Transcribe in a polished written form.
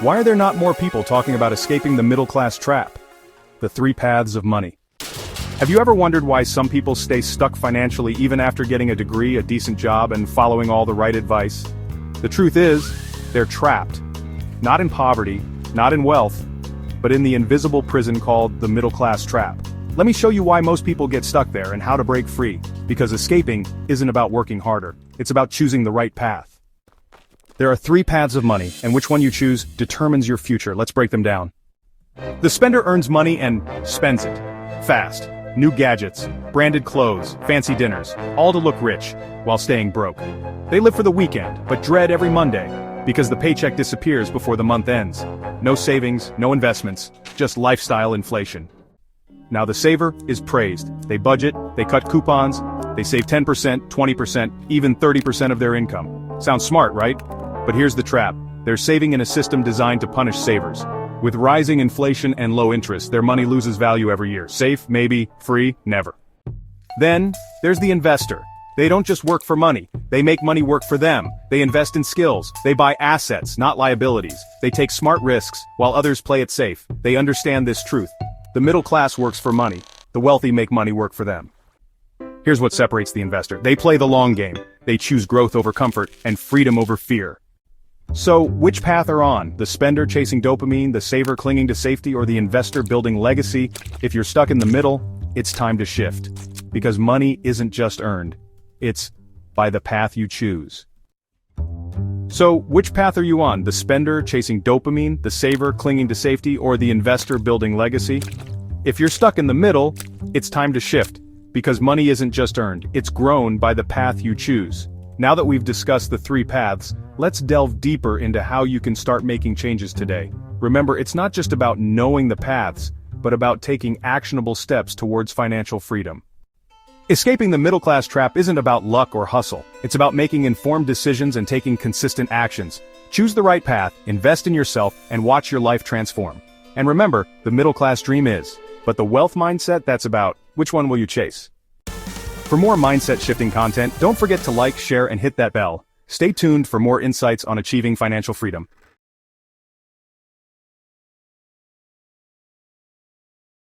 Why are there not more people talking about escaping the middle-class trap? The three paths of money. Have you ever wondered why some people stay stuck financially even after getting a degree, a decent job, and following all the right advice? The truth is, they're trapped. Not in poverty, not in wealth, but in the invisible prison called the middle-class trap. Let me show you why most people get stuck there and how to break free, because escaping isn't about working harder, it's about choosing the right path. There are three paths of money, and which one you choose determines your future. Let's break them down. The spender earns money and spends it. Fast. New gadgets, branded clothes, fancy dinners, all to look rich, while staying broke. They live for the weekend, but dread every Monday, because the paycheck disappears before the month ends. No savings, no investments, just lifestyle inflation. Now the saver is praised. They budget, they cut coupons, they save 10%, 20%, even 30% of their income. Sounds smart, right? But here's the trap. They're saving in a system designed to punish savers. With rising inflation and low interest, their money loses value every year. Safe, maybe. Free, never. Then, there's the investor. They don't just work for money. They make money work for them. They invest in skills. They buy assets, not liabilities. They take smart risks, while others play it safe. They understand this truth. The middle class works for money. The wealthy make money work for them. Here's what separates the investor. They play the long game. They choose growth over comfort and freedom over fear. So, which path are on? The spender chasing dopamine, the saver clinging to safety, or the investor building legacy? If you're stuck in the middle, it's time to shift. Because money isn't just earned. It's by the path you choose. So, which path are you on? The spender chasing dopamine, the saver clinging to safety, or the investor building legacy? If you're stuck in the middle, it's time to shift. Because money isn't just earned, it's grown by the path you choose. Now that we've discussed the three paths, let's delve deeper into how you can start making changes today. Remember, it's not just about knowing the paths, but about taking actionable steps towards financial freedom. Escaping the middle-class trap isn't about luck or hustle. It's about making informed decisions and taking consistent actions. Choose the right path, invest in yourself, and watch your life transform. And remember, the middle-class dream is, but the wealth mindset, that's about, which one will you chase? For more mindset-shifting content, don't forget to like, share, and hit that bell. Stay tuned for more insights on achieving financial freedom.